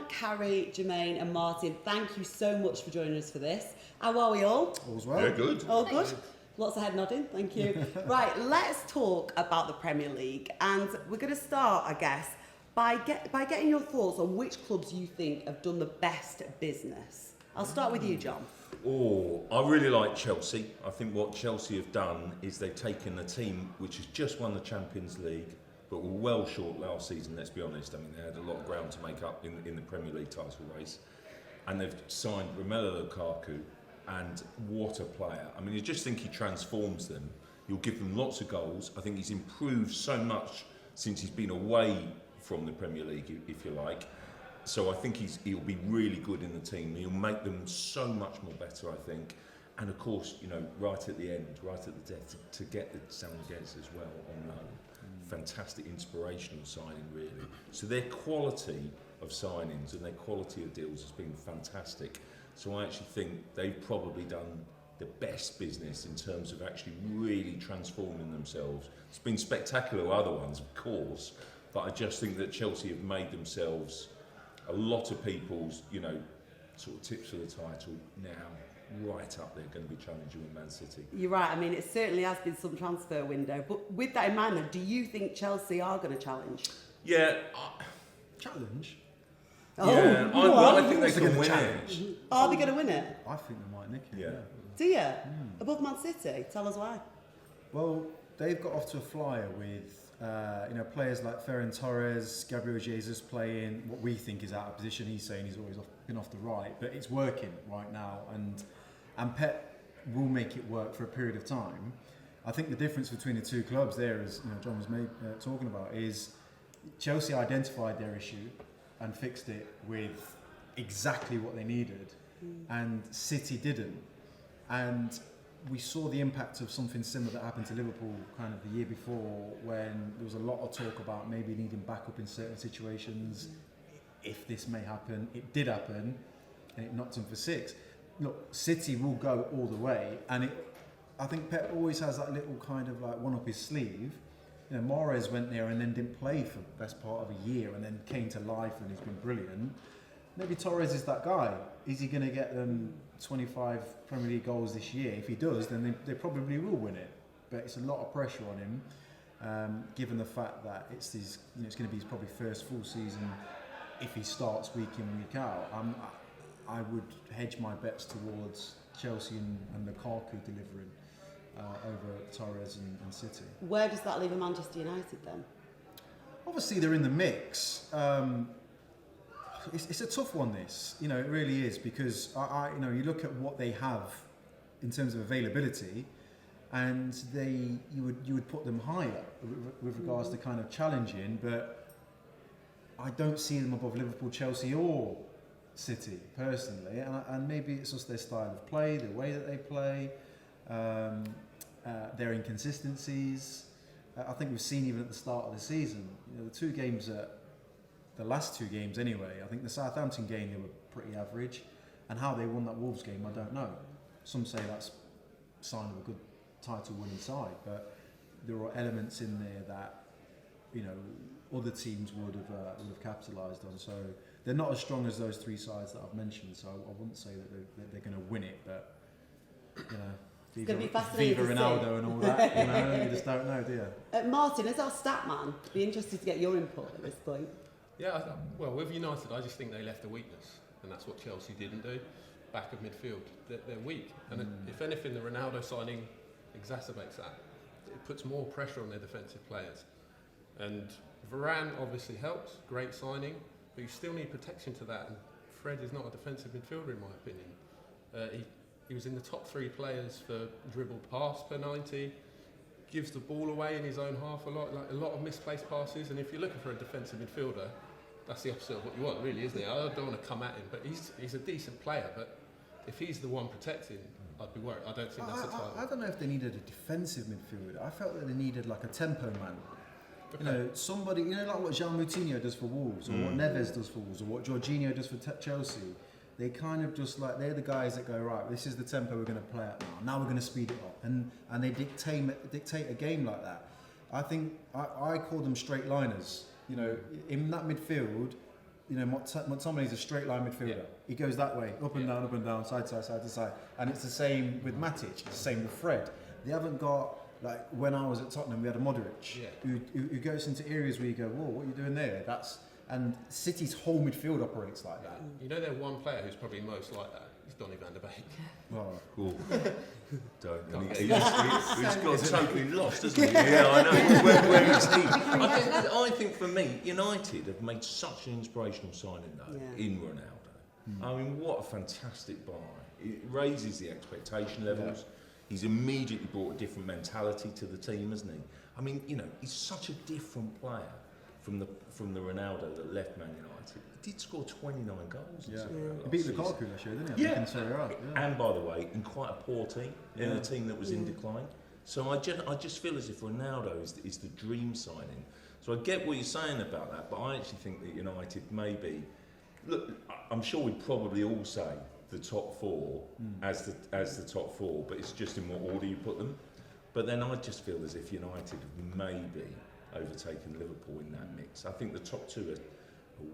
Carrie, Jermaine and Martin, thank you so much for joining us for this. How are we all? All's well. Yeah, good. All good? Lots of head nodding, thank you. Right, let's talk about the Premier League. And we're going to start, I guess, by getting your thoughts on which clubs you think have done the best business. I'll start with you, John. Oh, I really like Chelsea. I think what Chelsea have done is they've taken a team which has just won the Champions League, but were well short last season, let's be honest. I mean, they had a lot of ground to make up in the Premier League title race. And they've signed Romelu Lukaku, and what a player. I mean, you just think he transforms them. He'll give them lots of goals. I think he's improved so much since he's been away from the Premier League, if you like. So I think he'll be really good in the team. He'll make them so much more better, I think. And of course, you know, right at the end, right at the death, to get the Samuels as well on loan. Fantastic inspirational signing, really. So their quality of signings and their quality of deals has been fantastic. So I actually think they've probably done the best business in terms of actually really transforming themselves. It's been spectacular with other ones, of course, but I just think that Chelsea have made themselves a lot of people's, you know, sort of tips for the title now right up there, going to be challenging with Man City. You're right, I mean, it certainly has been some transfer window. But with that in mind, then, do you think Chelsea are going to challenge? Yeah. Challenge? Oh, Yeah, I think they can win it. Are they going to win it? I think they might nick it. Yeah. Do you? Above Man City? Tell us why. Well, they've got off to a flyer with players like Ferran Torres, Gabriel Jesus playing what we think is out of position. He's saying he's always been off the right, but it's working right now, and Pep will make it work for a period of time. I think the difference between the two clubs there, as John was talking about, is Chelsea identified their issue and fixed it with exactly what they needed, and City didn't. And we saw the impact of something similar that happened to Liverpool kind of the year before, when there was a lot of talk about maybe needing backup in certain situations. If this may happen, it did happen, and it knocked them for 6. Look, City will go all the way, and I think Pep always has that little kind of like one up his sleeve. You know, Mahrez went there and then didn't play for the best part of a year, and then came to life and he's been brilliant. Maybe Torres is that guy. Is he going to get them 25 Premier League goals this year? If he does, then they probably will win it. But it's a lot of pressure on him, given the fact that it's going to be his probably first full season if he starts week in, week out. I would hedge my bets towards Chelsea and Lukaku delivering over Torres and City. Where does that leave a Manchester United then? Obviously, they're in the mix. It's a tough one, this. You know, it really is, because you look at what they have in terms of availability, and you would put them higher with regards to kind of challenging, but I don't see them above Liverpool, Chelsea or City personally, and maybe it's just their style of play, the way that they play, their inconsistencies. I think we've seen even at the start of the season, you know, the last two games anyway, I think the Southampton game, they were pretty average, and how they won that Wolves game, I don't know. Some say that's a sign of a good title-winning side, but there are elements in there that, you know, other teams would have capitalised on. So they're not as strong as those three sides that I've mentioned. So I wouldn't say that they're going to win it, but you know, it's going to be fascinating Viva to Ronaldo see. and all that. You know, you just don't know, do you? Martin, as our stat man, be interested to get your input at this point. Yeah, well, with United, I just think they left a weakness, and that's what Chelsea didn't do. Back of midfield, they're weak, and if anything, the Ronaldo signing exacerbates that. It puts more pressure on their defensive players, and Varane obviously helps, great signing, but you still need protection to that, and Fred is not a defensive midfielder in my opinion. He was in the top 3 players for dribbled pass per 90, gives the ball away in his own half a lot of misplaced passes, and if you're looking for a defensive midfielder, that's the opposite of what you want, really, isn't it? I don't want to come at him, but he's a decent player, but if he's the one protecting, I'd be worried. I don't think that's the title. I don't know if they needed a defensive midfielder. I felt that they needed like a tempo man. Okay. You know, somebody, you know, like what Jean Moutinho does for Wolves, or what Neves does for Wolves, or what Jorginho does for Chelsea. They kind of just like, they're the guys that go, right, this is the tempo we're going to play at now. Now we're going to speed it up. And they dictate a game like that. I think, I call them straight liners. You know, in that midfield, Montgomery's a straight line midfielder. Yeah. He goes that way, up and down, side to side. And it's the same with Matic, it's the same with Fred. They haven't got, like when I was at Tottenham, we had a Modric who goes into areas where you go, whoa, what are you doing there? And City's whole midfield operates like that. You know, there's one player who's probably most like that. He's Donny van de Beek. Oh. Cool. He's got totally lost, hasn't he? Yeah, I know. Where is he? I think for me, United have made such an inspirational signing though in Ronaldo. I mean, what a fantastic buy! It raises the expectation levels. He's immediately brought a different mentality to the team, hasn't he? I mean, he's such a different player from the Ronaldo that left Man United. He did score 29 goals. Yeah. He beat Lukaku last year, didn't he? Yeah. Yeah. And by the way, in quite a poor team, in a team that was in decline. So I just feel as if Ronaldo is the dream signing. So I get what you're saying about that, but I actually think that United maybe... Look, I'm sure we'd probably all say the top four as the top four, but it's just in what order you put them. But then I just feel as if United have maybe overtaken Liverpool in that mix. I think the top two are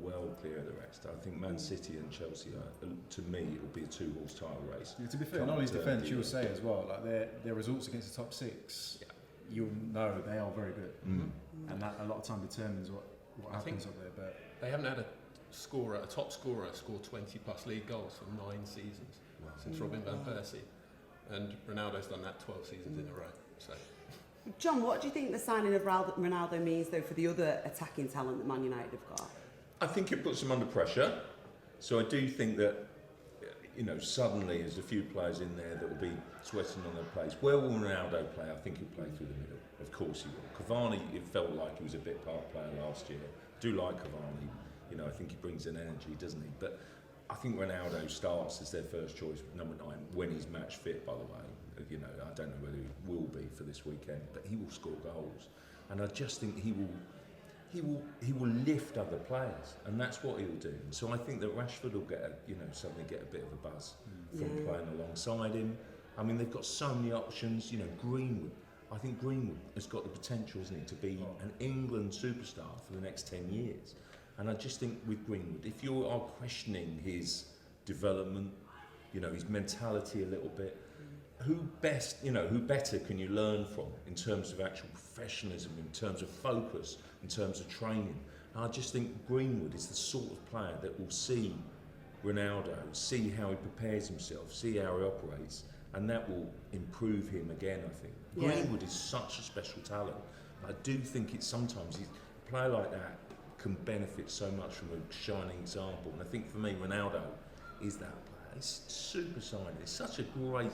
well clear of the rest. I think Man City and Chelsea are, to me, it'll be a two-horse title race. Yeah, to be fair, in Ollie's defence, you'll say as well, like their results against the top six, you'll know they are very good, and that a lot of time determines what happens up there. But they haven't had a top scorer, score 20 plus league goals for 9 seasons since Robin van Persie, and Ronaldo's done that 12 seasons in a row. So. John, what do you think the signing of Ronaldo means, though, for the other attacking talent that Man United have got? I think it puts them under pressure. So I do think that, suddenly there's a few players in there that will be sweating on their place. Where will Ronaldo play? I think he'll play through the middle. Of course he will. Cavani, it felt like he was a bit part player last year. I do like Cavani. I think he brings an energy, doesn't he? But I think Ronaldo starts as their first choice, number 9, when he's match fit, by the way. I don't know whether he will be for this weekend, but he will score goals. And I just think he will lift other players, and that's what he'll do. So I think that Rashford will suddenly get a bit of a buzz from playing alongside him. I mean, they've got so many options. Greenwood. I think Greenwood has got the potential, isn't he, to be an England superstar for the next 10 years. And I just think with Greenwood, if you are questioning his development, his mentality a little bit, who better can you learn from in terms of actual professionalism, in terms of focus, in terms of training? And I just think Greenwood is the sort of player that will see Ronaldo, see how he prepares himself, see how he operates, and that will improve him again, I think. Yeah. Greenwood is such a special talent. I do think sometimes a player like that can benefit so much from a shining example. And I think for me, Ronaldo is that player. It's super signing. It's such a great...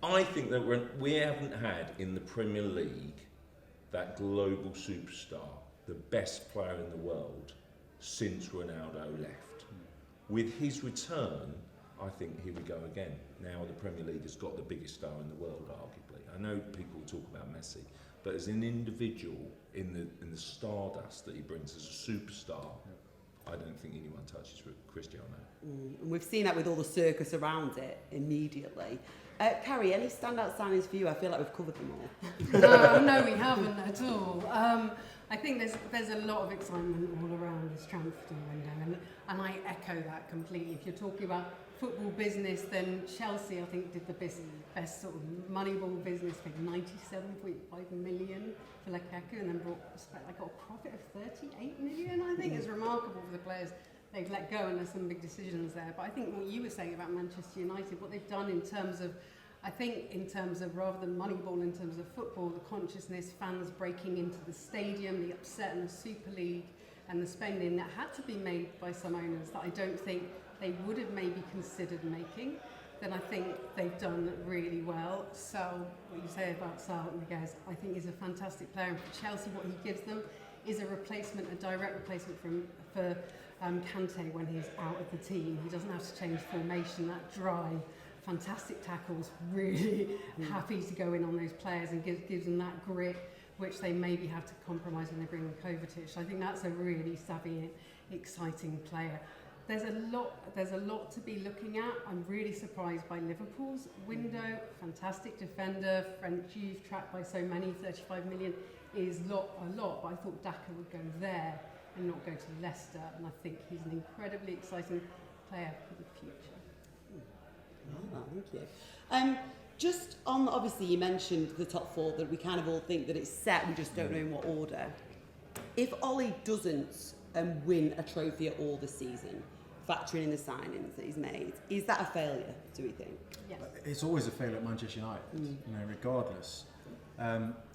I think that we haven't had in the Premier League that global superstar, the best player in the world, since Ronaldo left. With his return, I think here we go again. Now the Premier League has got the biggest star in the world, arguably. I know people talk about Messi, but as an individual in the stardust that he brings as a superstar, I don't think anyone touches Cristiano. And we've seen that with all the circus around it immediately. Carrie, any standout signings for you? I feel like we've covered them all. No, we haven't at all. I think there's a lot of excitement all around this transfer window, and I echo that completely. If you're talking about football business, then Chelsea, I think, did the best sort of Moneyball business, paid 97.5 million for Lukaku, and then got a profit of 38 million, I think. It's remarkable for the players they've let go, and there's some big decisions there. But I think what you were saying about Manchester United, what they've done in terms of rather than Moneyball, in terms of football, the consciousness, fans breaking into the stadium, the upset in the Super League, and the spending that had to be made by some owners that I don't think they would have maybe considered making, then I think they've done really well. So what you say about Sal Miguez, I think is a fantastic player. And for Chelsea, what he gives them is a direct replacement for Kante when he's out of the team. He doesn't have to change formation, that drive, fantastic tackles, really happy to go in on those players, and gives them that grit which they maybe have to compromise when they bring in Kovacic. I think that's a really savvy, exciting player. There's a lot to be looking at. I'm really surprised by Liverpool's window. Fantastic defender, French youth, tracked by so many, 35 million is a lot, but I thought Daka would go there and not go to Leicester. And I think he's an incredibly exciting player for the future. Oh, thank you. Just on, obviously you mentioned the top four, that we kind of all think that it's set, we just don't know in what order. If Ollie doesn't win a trophy at all this season, factoring in the signings that he's made, is that a failure, do we think? Yes. It's always a failure at Manchester United, regardless.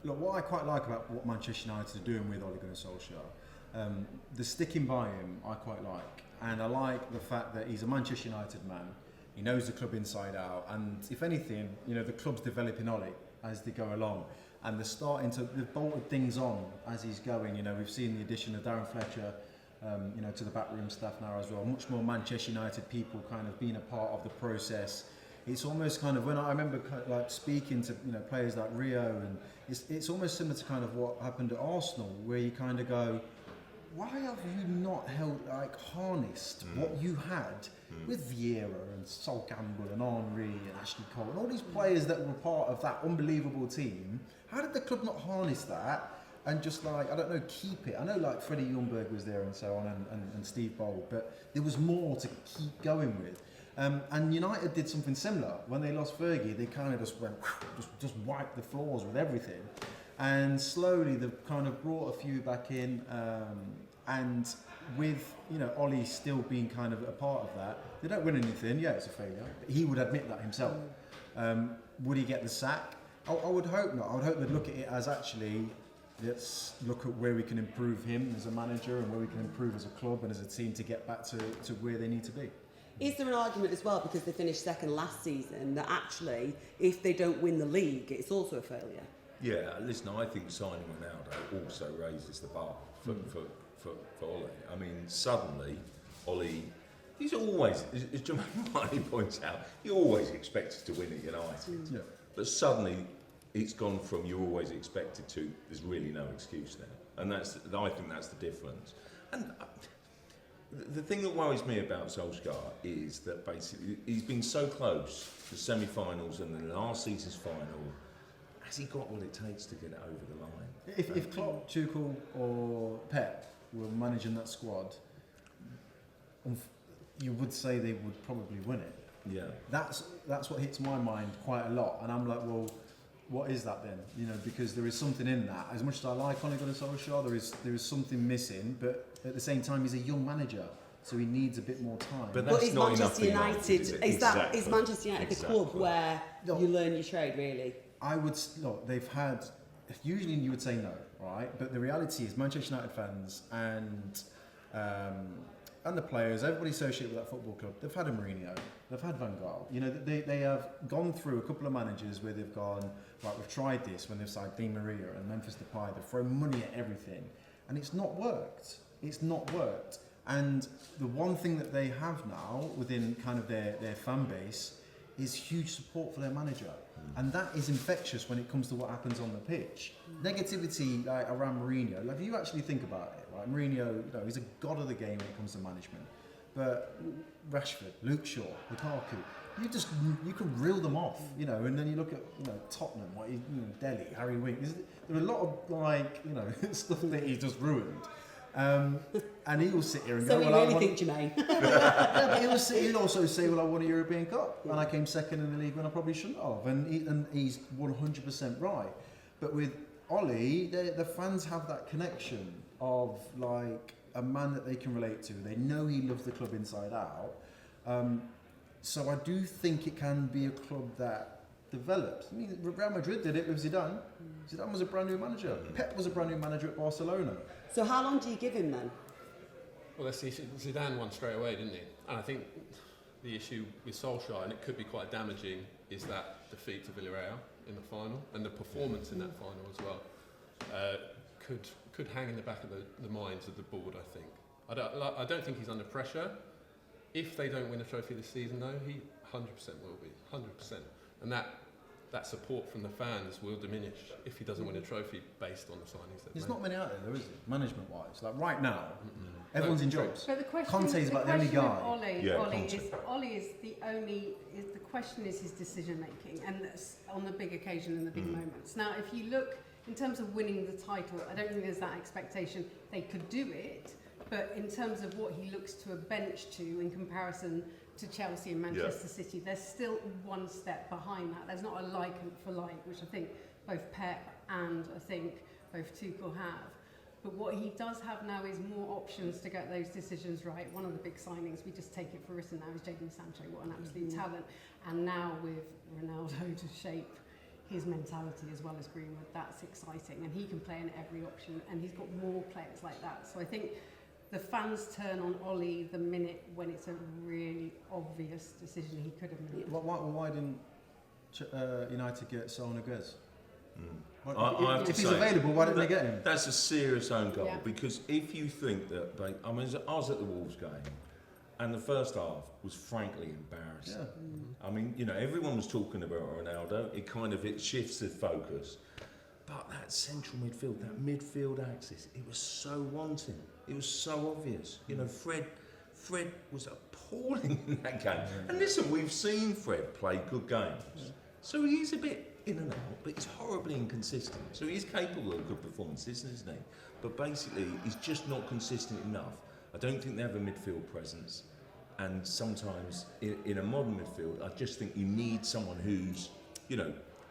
Look, what I quite like about what Manchester United are doing with Ole Gunnar Solskjaer, the sticking by him I quite like, and I like the fact that he's a Manchester United man. He knows the club inside out, and if anything, the club's developing Ole as they go along, and they've bolted things on as he's going. We've seen the addition of Darren Fletcher, to the backroom staff now as well. Much more Manchester United people kind of being a part of the process. It's almost kind of, when I remember like speaking to players like Rio, and it's almost similar to kind of what happened at Arsenal, where you kind of go, why have you not harnessed what you had with Vieira and Sol Campbell and Henry and Ashley Cole and all these players that were part of that unbelievable team? How did the club not harness that and just keep it? I know Freddie Ljungberg was there and so on, and Steve Bold, but there was more to keep going with. And United did something similar. When they lost Fergie, they kind of just went, just wiped the floors with everything. And slowly they've kind of brought a few back in, and with Ollie still being kind of a part of that, they don't win anything. Yeah, it's a failure. He would admit that himself. Would he get the sack? I would hope not. I would hope they'd look at it as, actually, let's look at where we can improve him as a manager and where we can improve as a club and as a team to get back to where they need to be. Is there an argument as well, because they finished second last season, that actually if they don't win the league, it's also a failure? Yeah, listen, I think signing Ronaldo also raises the bar for Ollie. I mean, suddenly, Ollie, he's always, as Jamal Marley points out, he always expected to win at United. Yeah. But suddenly, it's gone from you always expected to there's really no excuse now. And I think that's the difference. And the thing that worries me about Solskjaer is that basically he's been so close to semi-finals and then last season's final. Has he got what it takes to get it over the line? If Klopp, Tuchel or Pep were managing that squad, you would say they would probably win it. Yeah. That's what hits my mind quite a lot, and I'm like, well, what is that then? Because there is something in that. As much as I like Ole Gunnar Solskjaer, there is something missing, but at the same time, he's a young manager, so he needs a bit more time. But that's is not Manchester enough United, is it? is Manchester United the club where you learn your trade, really? I would look. They've had. Usually, you would say no, right? But the reality is, Manchester United fans and the players, everybody associated with that football club, they've had a Mourinho, they've had Van Gaal. They have gone through a couple of managers where they've gone, right, we've tried this, when they've signed Di Maria and Memphis Depay, they've thrown money at everything, and it's not worked. It's not worked. And the one thing that they have now within kind of their fan base is huge support for their manager. And that is infectious when it comes to what happens on the pitch. Negativity around Mourinho, if you actually think about it, right? Mourinho, he's a god of the game when it comes to management. But Rashford, Luke Shaw, Lukaku, you can reel them off, and then you look at Tottenham, Delhi, Harry Winks. There are a lot of stuff that he just ruined. And he'll sit here and so go, you really think, Jermaine? Yeah, but he'll also say, well, I won a European Cup and I came second in the league when I probably shouldn't have. And he's 100% right. But with Ollie, the fans have that connection of a man that they can relate to. They know he loves the club inside out. So I do think it can be a club that develops. I mean, Real Madrid did it with Zidane. Zidane was a brand new manager. Pep was a brand new manager at Barcelona. So how long do you give him then? Well, let's see, Zidane won straight away, didn't he? And I think the issue with Solskjaer, and it could be quite damaging, is that defeat to Villarreal in the final, and the performance in that final as well could hang in the back of the minds of the board, I think. I don't think he's under pressure. If they don't win a trophy this season, though, he 100% will be, 100%. And that support from the fans will diminish if he doesn't win a trophy based on the signings that There's not many out there, though, is there? Management-wise, right now, everyone's in jobs. So the question, Conte's about the only guy. Ollie is the only. The question is his decision making, and that's on the big occasion and the big moments. Now, if you look in terms of winning the title, I don't think there's that expectation. They could do it, But in terms of what he looks to a bench to in comparison to Chelsea and Manchester City, there's still one step behind that. There's not a like for like, which I think both Pep and I think both Tuchel have. But what he does have now is more options to get those decisions right. One of the big signings, we just take it for written now, is Jadon Sancho. What an absolute talent. And now with Ronaldo to shape his mentality as well as Greenwood, that's exciting. And he can play in every option, and he's got more players like that. So I think the fans turn on Ollie the minute when it's a really obvious decision he could have made. Why didn't United get Saul Niguez? If he's available, why didn't they get him? That's a serious own goal, Yeah. because if you think that, I was at the Wolves game, and the first half was frankly embarrassing. Yeah. I mean, everyone was talking about Ronaldo. It shifts the focus, but that central midfield, that midfield axis, it was so wanting. It was so obvious. Fred was appalling in that game. And listen, we've seen Fred play good games, so he is a bit in and out, but he's horribly inconsistent. So he's capable of good performances, isn't he? But basically, he's just not consistent enough. I don't think they have a midfield presence. And sometimes in a modern midfield, I just think you need someone who's,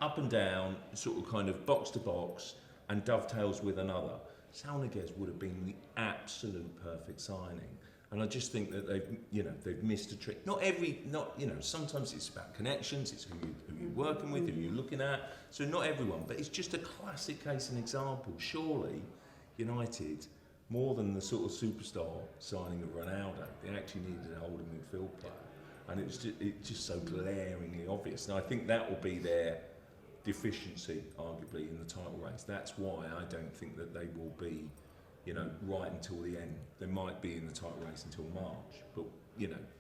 up and down, sort of kind of box to box, and dovetails with another. Saul Niguez would have been the absolute perfect signing. And I just think that they've missed a trick. Sometimes it's about connections, it's who you're working with, who you're looking at. So not everyone, but it's just a classic case and example. Surely United, more than the sort of superstar signing of Ronaldo, they actually needed a holding midfield player. And it's just so glaringly obvious. And I think that will be their deficiency, arguably, in the title race. That's why I don't think that they will be right until the end. They might be in the title race until March, but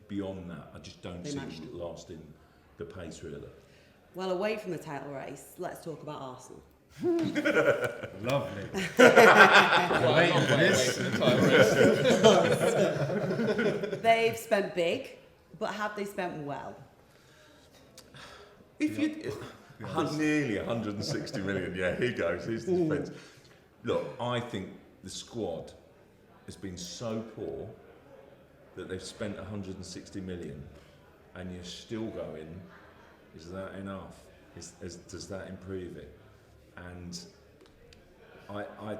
beyond that, I just don't see them lasting the pace really. Well, away from the title race, let's talk about Arsenal. Lovely. They've spent big, but have they spent well? If you nearly 160 million, here he goes. Here's the defence. Look, I think the squad has been so poor that they've spent 160 million, and you're still going, is that enough? Does that improve it? And I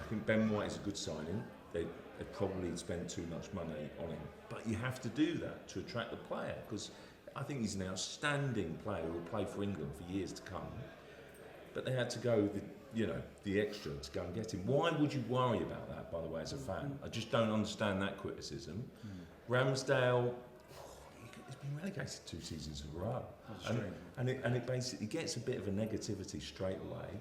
think Ben White is a good signing. They probably spent too much money on him, but you have to do that to attract the player, because I think he's an outstanding player who will play for England for years to come. But they had to go the extra to go and get him. Why would you worry about that, by the way, as a fan? I just don't understand that criticism. Ramsdale, he's been relegated 2 seasons in a row. And it basically gets a bit of a negativity straight away.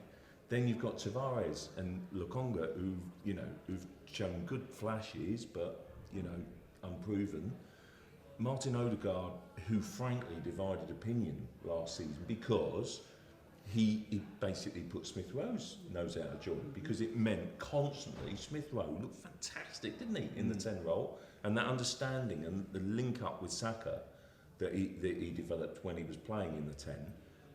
Then you've got Tavares and Lukonga, who've shown good flashes, but unproven. Martin Odegaard, who frankly divided opinion last season because he basically put Smith Rowe's nose out of joint, because it meant constantly Smith Rowe looked fantastic, didn't he, in the 10 role, and that understanding and the link up with Saka that he developed when he was playing in the 10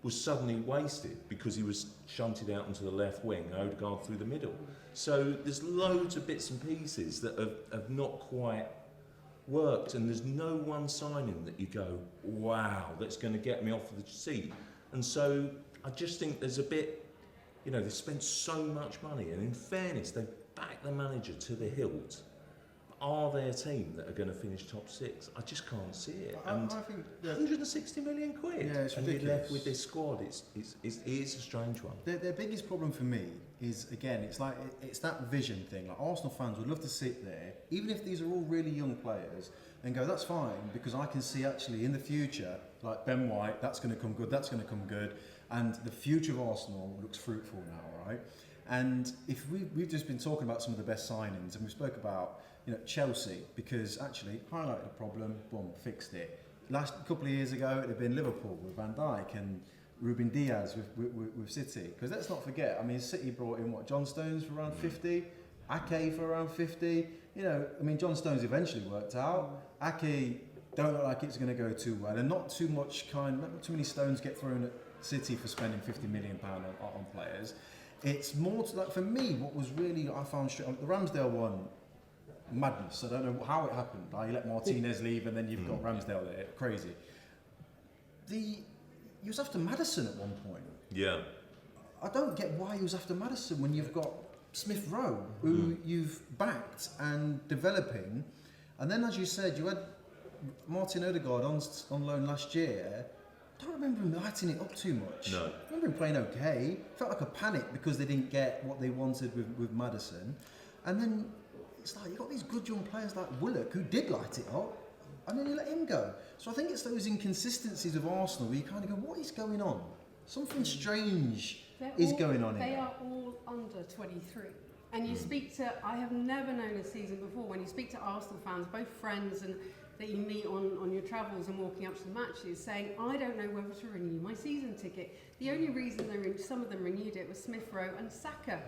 was suddenly wasted because he was shunted out into the left wing, Odegaard through the middle. So there's loads of bits and pieces that have not quite worked, and there's no one signing that you go, wow, that's going to get me off of the seat. And so I just think there's a bit, they spent so much money, and in fairness, they backed the manager to the hilt. Are they a team that are going to finish top 6? I just can't see it. And I think 160 million quid, yeah, it's and ridiculous. you're left with this squad. It is a strange one. Their biggest problem for me is, again, it's that vision thing. Like, Arsenal fans would love to sit there, even if these are all really young players, and go, that's fine, because I can see actually in the future, like Ben White, that's going to come good, that's going to come good, and the future of Arsenal looks fruitful now, right? And if we've just been talking about some of the best signings, and we spoke about Chelsea, because actually highlighted a problem, boom, fixed it. Last couple of years ago, it had been Liverpool with Van Dijk and Ruben Diaz with City. Because let's not forget, I mean, City brought in John Stones for around 50, Ake for around 50. John Stones eventually worked out. Ake don't look like it's going to go too well, and not too many stones get thrown at City for spending £50 million on players. It's more to, for me, what was really I found the Ramsdale one. madness. I don't know how it happened. You let Martinez leave, and then you've got Ramsdale there. Crazy. You was after Maddison at one point. Yeah. I don't get why he was after Maddison when you've got Smith Rowe, who you've backed and developing, and then, as you said, you had Martin Odegaard on loan last year. I don't remember him lighting it up too much. No. I remember him playing okay. Felt like a panic because they didn't get what they wanted with Maddison. And then it's like, you've got these good young players like Willock who did light it up, and then you let him go. So I think it's those inconsistencies of Arsenal where you kind of go, what is going on? Something strange going on They here. are all under 23. And you speak to, I have never known a season before, when you speak to Arsenal fans, both friends and that you meet on your travels and walking up to the matches, saying, I don't know whether to renew my season ticket. The only reason some of them renewed it was Smith Rowe and Saka.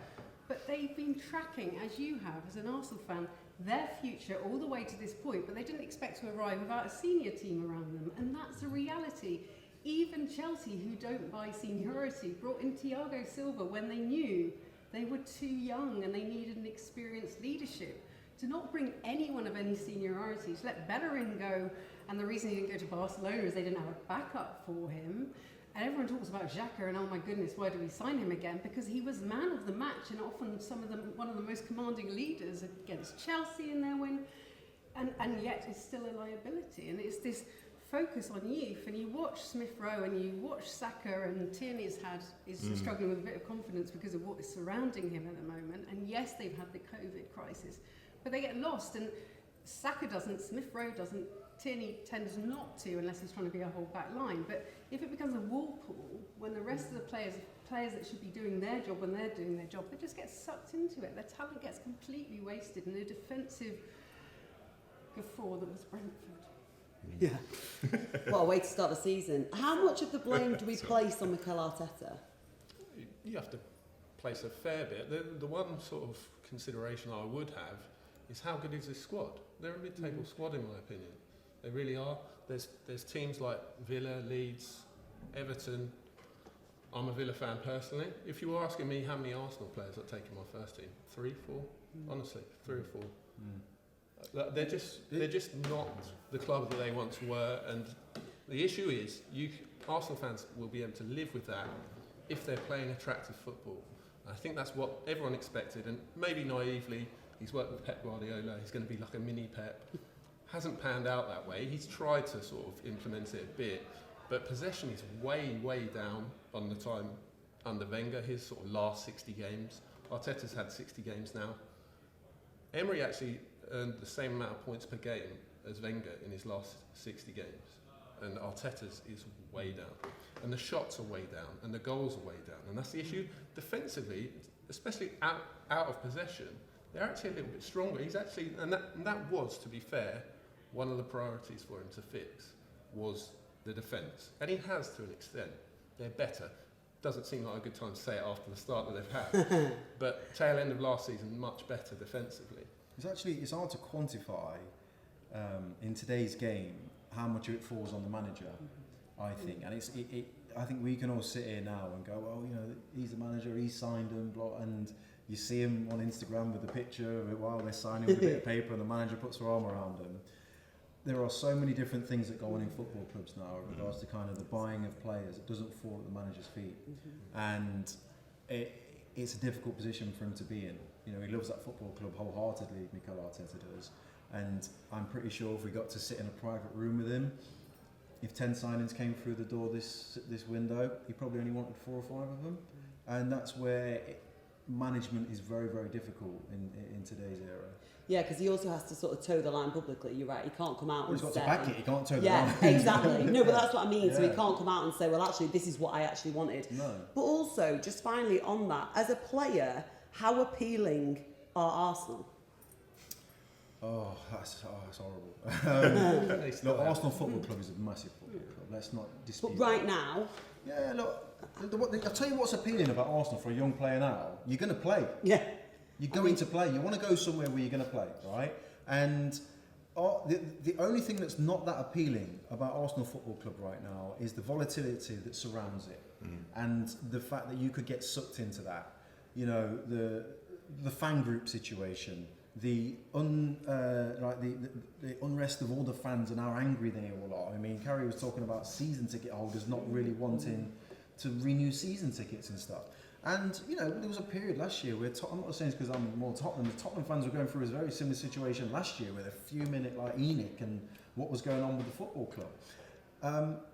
But they've been tracking, as you have, as an Arsenal fan, their future all the way to this point, but they didn't expect to arrive without a senior team around them, and that's a reality. Even Chelsea, who don't buy seniority, brought in Thiago Silva when they knew they were too young and they needed an experienced leadership. To not bring anyone of any seniority, to let Bellerin go, and the reason he didn't go to Barcelona is they didn't have a backup for him. And everyone talks about Xhaka and, oh my goodness, why do we sign him again? Because he was man of the match and often one of the most commanding leaders against Chelsea in their win, and yet is still a liability. And it's this focus on youth, and you watch Smith Rowe and you watch Saka, and Tierney is struggling with a bit of confidence because of what is surrounding him at the moment. And yes, they've had the COVID crisis, but they get lost, and Saka doesn't, Smith Rowe doesn't, Tierney tends not to unless he's trying to be a whole back line. But if it becomes a whirlpool, when the rest of the players that should be doing their job when they're doing their job, they just get sucked into it. Their talent gets completely wasted, and the defensive guffaw that was Brentford. Yeah. What a way to start the season. How much of the blame do we place on Mikel Arteta? You have to place a fair bit. The one sort of consideration I would have is how good is this squad? They're a mid-table squad in my opinion. They really are. There's teams like Villa, Leeds, Everton. I'm a Villa fan personally. If you were asking me how many Arsenal players I'd take in my first team, 3, 4, honestly, 3 or 4. They're just not the club that they once were, and the issue is Arsenal fans will be able to live with that if they're playing attractive football. I think that's what everyone expected, and maybe naively, he's worked with Pep Guardiola, he's going to be like a mini Pep. Hasn't panned out that way. He's tried to sort of implement it a bit, but possession is way, way down on the time under Wenger, his sort of last 60 games. Arteta's had 60 games now. Emery actually earned the same amount of points per game as Wenger in his last 60 games, and Arteta's is way down. And the shots are way down, and the goals are way down, and that's the issue. Defensively, especially out of possession, they're actually a little bit stronger. He's actually, and that was, to be fair, one of the priorities for him to fix was the defence, and he has to an extent. They're better. Doesn't seem like a good time to say it after the start that they've had, but tail end of last season, much better defensively. It's hard to quantify in today's game how much of it falls on the manager, I think, and I think we can all sit here now and go, well, you know, he's the manager, he signed him, blah, and you see him on Instagram with a picture of it while they're signing with a bit of paper and the manager puts her arm around him. There are so many different things that go on in football clubs now in regards to kind of the buying of players. It doesn't fall at the manager's feet, and it's a difficult position for him to be in. You know, he loves that football club wholeheartedly, Mikel Arteta does, and I'm pretty sure if we got to sit in a private room with him, if 10 signings came through the door this window, he probably only wanted 4 or 5 of them, and that's where management is very, very difficult in today's era. Yeah, because he also has to sort of toe the line publicly. You're right, he can't come out and say... He's got to back it, he can't toe the line. Yeah, exactly. No, but that's what I mean. Yeah. So he can't come out and say, well, actually, this is what I actually wanted. No. But also, just finally on that, as a player, how appealing are Arsenal? Oh, that's horrible. Look, Arsenal Football Club is a massive football club. Let's not dispute But right now... Yeah, look, I'll tell you what's appealing about Arsenal for a young player now. You're going to play. Yeah. You're going to play. You want to go somewhere where you're going to play, right? And the only thing that's not that appealing about Arsenal Football Club right now is the volatility that surrounds it, and the fact that you could get sucked into that. You know, the fan group situation the unrest of all the fans and how angry they all are. I mean, Carrie was talking about season ticket holders not really wanting to renew season tickets and stuff. And, you know, there was a period last year where, I'm not saying it's because I'm more Tottenham, the Tottenham fans were going through a very similar situation last year with a few minute like Enoch and what was going on with the football club.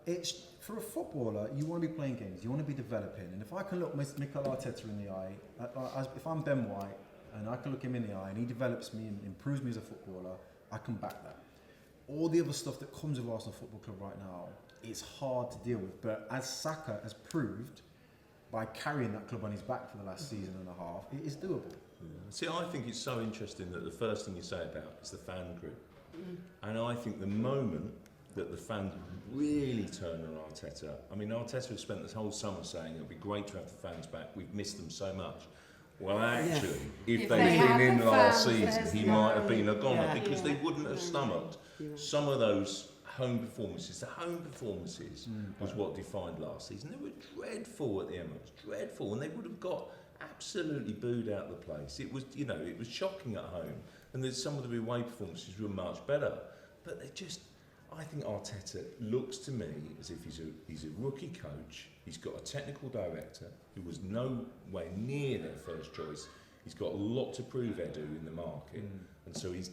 It's for a footballer, you want to be playing games, you want to be developing. And if I can look Mikel Arteta in the eye, if I'm Ben White and I can look him in the eye and he develops me and improves me as a footballer, I can back that. All the other stuff that comes with Arsenal Football Club right now, it's hard to deal with. But as Saka has proved, by carrying that club on his back for the last season and a half, it is doable. Yeah. See, I think it's so interesting that the first thing you say about is the fan group. And I think the moment that the fans really turn on Arteta, I mean, Arteta has spent this whole summer saying it would be great to have the fans back, we've missed them so much. Well, actually, if they'd been in last season, he might have been a goner because they wouldn't have stomached some of those home performances. The home performances was what defined last season. They were dreadful at the Emirates, dreadful, and they would have got absolutely booed out of the place. It was, you know, it was shocking at home, and then some of the away performances were much better. But they just, I think Arteta looks to me as if he's a rookie coach. He's got a technical director who was nowhere near their first choice. He's got a lot to prove, Edu, in the market, and so he's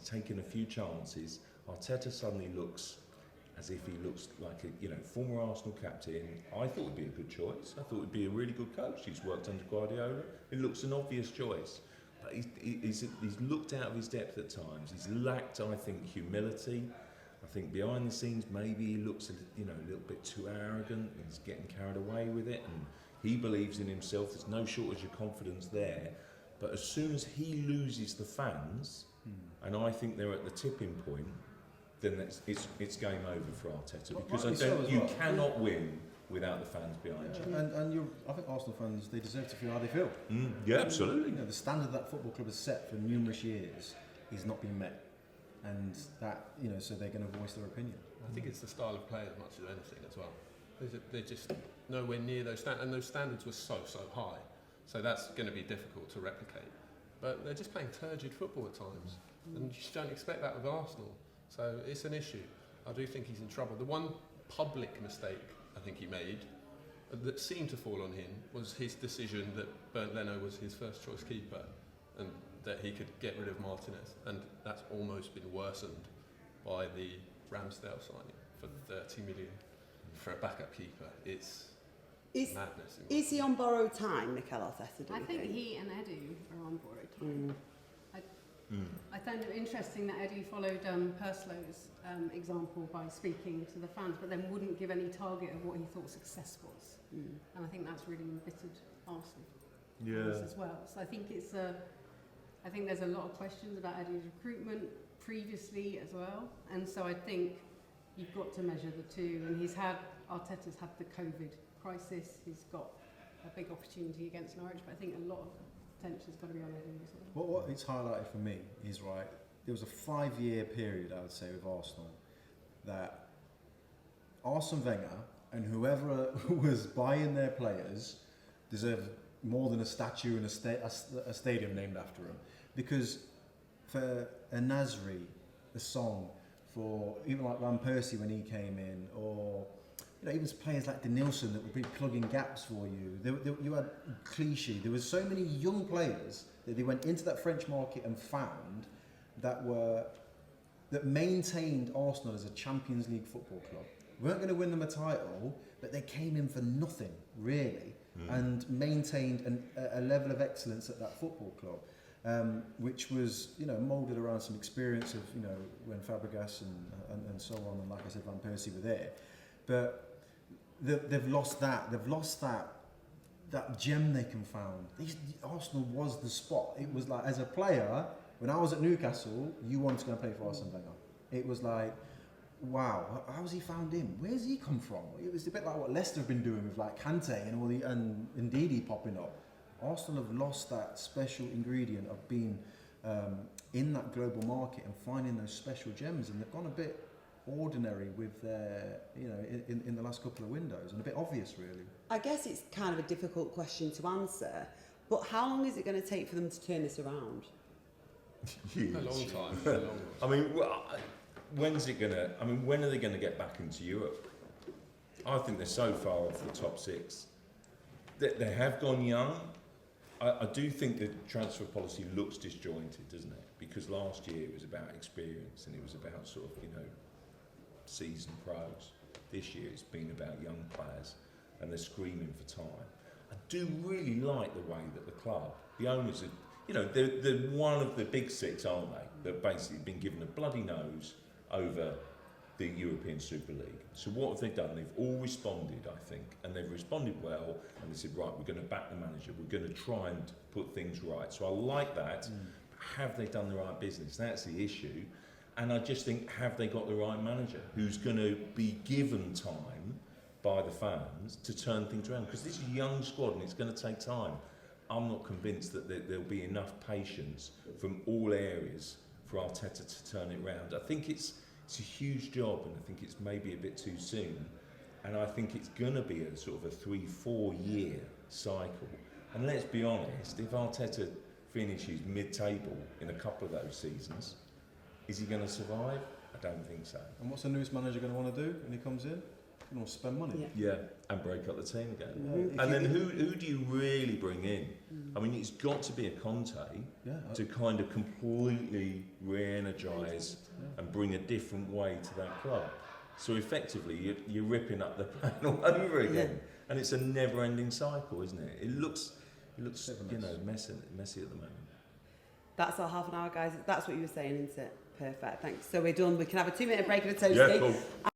taken a few chances. Arteta suddenly looks as if he looks like a former Arsenal captain. I thought it'd be a good choice. I thought it'd be a really good coach. He's worked under Guardiola. It looks an obvious choice, but he's looked out of his depth at times. He's lacked, I think, humility. I think behind the scenes maybe he looks a little bit too arrogant. He's getting carried away with it, and he believes in himself. There's no shortage of confidence there. But as soon as he loses the fans, and I think they're at the tipping point, then it's game over for Arteta, because you cannot win without the fans behind you. And I think Arsenal fans, they deserve to feel how they feel. Yeah, absolutely. You know, the standard that football club has set for numerous years is not being met, and that so they're going to voice their opinion. I think it's the style of play as much as anything as well. They're just nowhere near those standards, and those standards were so high. So that's going to be difficult to replicate. But they're just playing turgid football at times, and you just don't expect that with Arsenal. So it's an issue. I do think he's in trouble. The one public mistake I think he made that seemed to fall on him was his decision that Bernd Leno was his first choice keeper and that he could get rid of Martinez. And that's almost been worsened by the Ramsdale signing for 30 million for a backup keeper. It's madness. Is he on borrowed time, Mikel Arteta? I think he and Edu are on borrowed time. I found it interesting that Edu followed Perslow's example by speaking to the fans, but then wouldn't give any target of what he thought success was. And I think that's really embittered Arsenal as well. So I think I think there's a lot of questions about Edu's recruitment previously as well, and so I think you've got to measure the two. And Arteta's had the COVID crisis. He's got a big opportunity against Norwich, but I think a lot of attention's got to be on Edu as well. What it's highlighted for me is there was a 5-year period, I would say, with Arsenal that Arsene Wenger and whoever was buying their players deserved more than a statue and a stadium named after him. Because for a Nasri, a song, for even like Van Persie when he came in, or even players like Denilson that would be plugging gaps for you. You had Clichy. There was so many young players that they went into that French market and found that maintained Arsenal as a Champions League football club. We weren't going to win them a title, but they came in for nothing really, and maintained a level of excellence at that football club, which was moulded around some experience of when Fabregas and so on, and like I said, Van Persie were there, but. They've lost that. They've lost that gem they can found. Arsenal was the spot. It was like, as a player, when I was at Newcastle, you wanted to go and play for Arsene Wenger. It was like, wow, how's he found him? Where's he come from? It was a bit like what Leicester have been doing with like Kante and Ndidi popping up. Arsenal have lost that special ingredient of being in that global market and finding those special gems, and they've gone a bit ordinary with their, in the last couple of windows, and a bit obvious really. I guess it's kind of a difficult question to answer, but how long is it going to take for them to turn this around? Years. A long time. A long time. I mean, when's it gonna? I mean, when are they going to get back into Europe? I think they're so far off the top 6. They have gone young. I do think the transfer policy looks disjointed, doesn't it? Because last year it was about experience and it was about sort of, seasoned pros. This year it's been about young players and they're screaming for time. I do really like the way that the club, the owners are, they're one of the big 6, aren't they? That basically been given a bloody nose over the European Super League. So what have they done? They've all responded, I think, and they've responded well, and they said, right, we're going to back the manager, we're going to try and put things right. So I like that. Have they done the right business? That's the issue. And I just think, have they got the right manager who's going to be given time by the fans to turn things around? Because this is a young squad and it's going to take time. I'm not convinced that there'll be enough patience from all areas for Arteta to turn it around. I think it's a huge job, and I think it's maybe a bit too soon. And I think it's going to be a sort of a 3-4 year cycle. And let's be honest, if Arteta finishes mid-table in a couple of those seasons, is he going to survive? I don't think so. And what's the newest manager going to want to do when he comes in? He wants to spend money. Yeah, and break up the team again. And then who do you really bring in? I mean, it's got to be a Conte to kind of completely re-energise and bring a different way to that club. So effectively, you're ripping up the plan all over again, and it's a never-ending cycle, isn't it? It looks messy at the moment. That's our half an hour, guys. That's what you were saying, isn't it? Perfect. Thanks. So we're done. We can have a 2-minute break and a toasty. Yeah, cool.